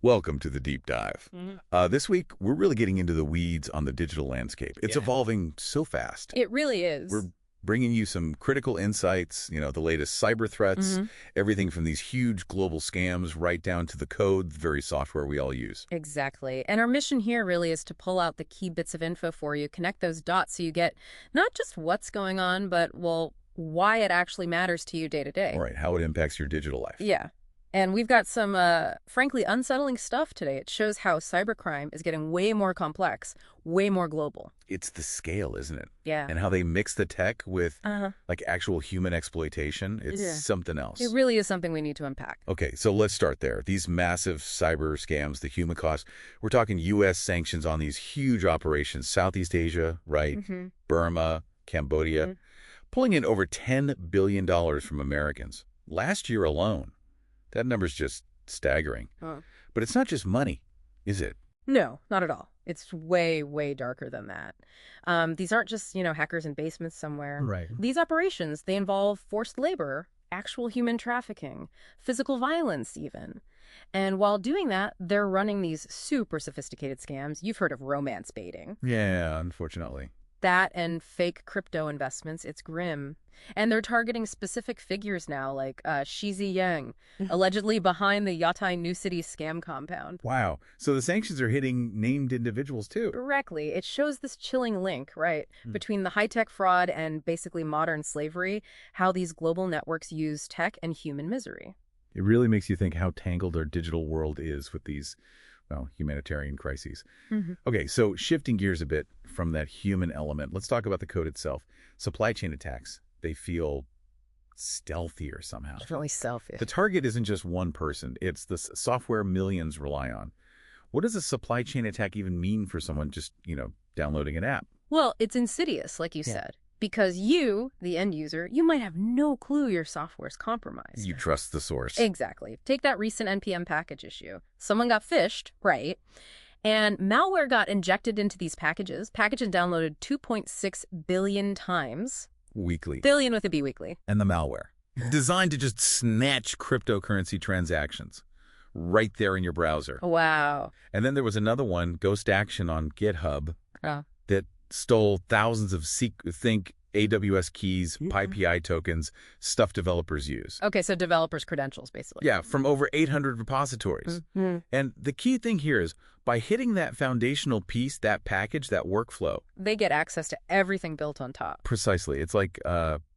Welcome to the deep dive. This week, we're really getting into the weeds on the digital landscape. It's evolving so fast. It really is. We're bringing you some critical insights, the latest cyber threats, everything from these huge global scams right down to the code, the very software we all use. Exactly. And our mission here really is to pull out the key bits of info for you, connect those dots so you get not just what's going on, but, well, why it actually matters to you day to day. All right, how it impacts your digital life. Yeah. And we've got some, frankly, unsettling stuff today. It shows how cybercrime is getting way more complex, way more global. It's the scale, isn't it? Yeah. And how they mix the tech with, like, actual human exploitation. It's something else. It really is something we need to unpack. Okay, so let's start there. These massive cyber scams, the human cost. We're talking U.S. sanctions on these huge operations, Southeast Asia, right? Burma, Cambodia, pulling in over $10 billion from Americans. Last year alone. That number's just staggering. But it's not just money, is it? No, not at all. It's way, way darker than that. These aren't just, hackers in basements somewhere. Right. These operations, they involve forced labor, actual human trafficking, physical violence even. And while doing that, they're running these super sophisticated scams. You've heard of romance baiting. Yeah, unfortunately. That and fake crypto investments, it's grim. And they're targeting specific figures now, like Shizi Yang, allegedly behind the Yatai New City scam compound. Wow. So the sanctions are hitting named individuals, too. Directly. It shows this chilling link, right, between the high-tech fraud and basically modern slavery, how these global networks use tech and human misery. It really makes you think how tangled our digital world is with these, humanitarian crises. Okay, so shifting gears a bit from that human element, let's talk about the code itself. Supply chain attacks, they feel stealthier somehow. Definitely selfish. The target isn't just one person. It's the software millions rely on. What does a supply chain attack even mean for someone just, downloading an app? Well, it's insidious, like you said. Because you, the end user, you might have no clue your software's compromised. You trust the source. Exactly. Take that recent NPM package issue. Someone got phished, right? And malware got injected into these packages. Packages downloaded 2.6 billion times. Weekly. Billion with a B weekly. And the malware. Designed to just snatch cryptocurrency transactions right there in your browser. Wow. And then there was another one, Ghost Action on GitHub, that stole thousands of think AWS keys, PyPI tokens, stuff developers use. Okay, so developers' credentials, basically. Yeah, from over 800 repositories. And the key thing here is, by hitting that foundational piece, that package, that workflow, they get access to everything built on top. Precisely. It's like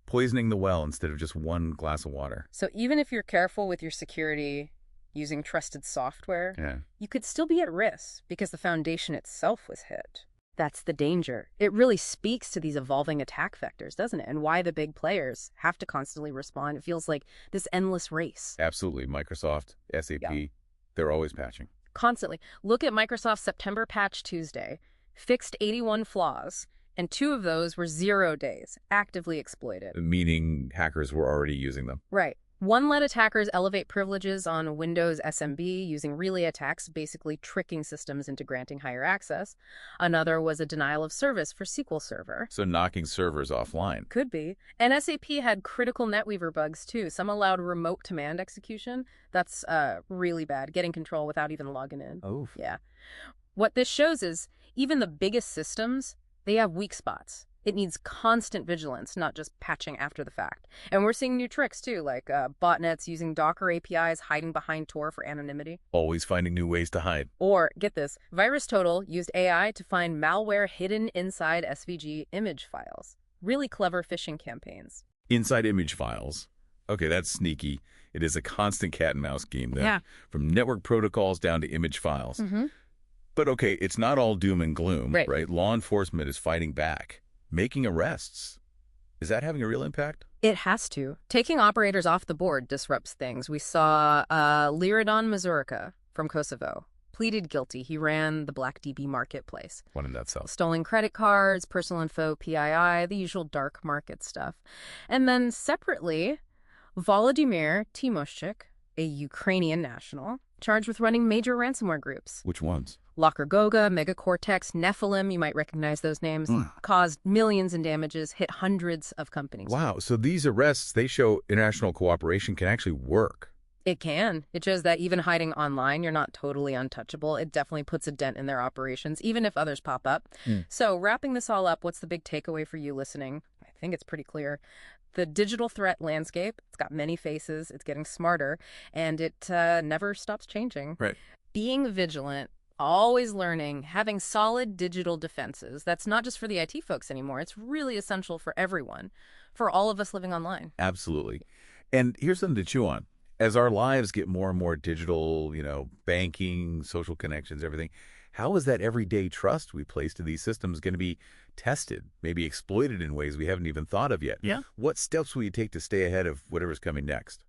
poisoning the well instead of just one glass of water. So even if you're careful with your security, using trusted software, you could still be at risk because the foundation itself was hit. That's the danger. It really speaks to these evolving attack vectors, doesn't it? And why the big players have to constantly respond. It feels like this endless race. Absolutely. Microsoft, SAP, they're always patching. Constantly. Look at Microsoft's September patch Tuesday. Fixed 81 flaws, and 2 of those were 0 days, actively exploited. Meaning hackers were already using them. Right. One let attackers elevate privileges on Windows SMB using relay attacks, basically tricking systems into granting higher access. Another was a denial of service for SQL Server. So knocking servers offline. Could be. And SAP had critical NetWeaver bugs, too. Some allowed remote command execution. That's really bad, getting control without even logging in. Oh. Yeah. What this shows is even the biggest systems, they have weak spots. It needs constant vigilance, not just patching after the fact. And we're seeing new tricks, too, like botnets using Docker APIs hiding behind Tor for anonymity. Always finding new ways to hide. Or, get this, VirusTotal used AI to find malware hidden inside SVG image files. Really clever phishing campaigns. Inside image files. Okay, that's sneaky. It is a constant cat and mouse game then. From network protocols down to image files. But okay, it's not all doom and gloom, right? Law enforcement is fighting back. Making arrests. Is that having a real impact? It has to. Taking operators off the board disrupts things. We saw Liridon Mazurka from Kosovo pleaded guilty. He ran the BlackDB marketplace. What in that cell? Stolen credit cards, personal info, PII, the usual dark market stuff. And then separately, Volodymyr Timoshchik, a Ukrainian national, charged with running major ransomware groups. Which ones? Locker Goga, Megacortex, Nephilim, you might recognize those names, caused millions in damages, hit hundreds of companies. Wow, so these arrests, they show international cooperation can actually work. It can. It shows that even hiding online, you're not totally untouchable. It definitely puts a dent in their operations, even if others pop up. So wrapping this all up, what's the big takeaway for you listening? I think it's pretty clear. The digital threat landscape, it's got many faces, it's getting smarter, and it never stops changing. Right. Being vigilant, always learning, having solid digital defenses, that's not just for the IT folks anymore. It's really essential for everyone, for all of us living online. Absolutely. And here's something to chew on. As our lives get more and more digital, banking, social connections, everything, how is that everyday trust we place to these systems going to be tested, maybe exploited in ways we haven't even thought of yet? Yeah. What steps will you take to stay ahead of whatever's coming next?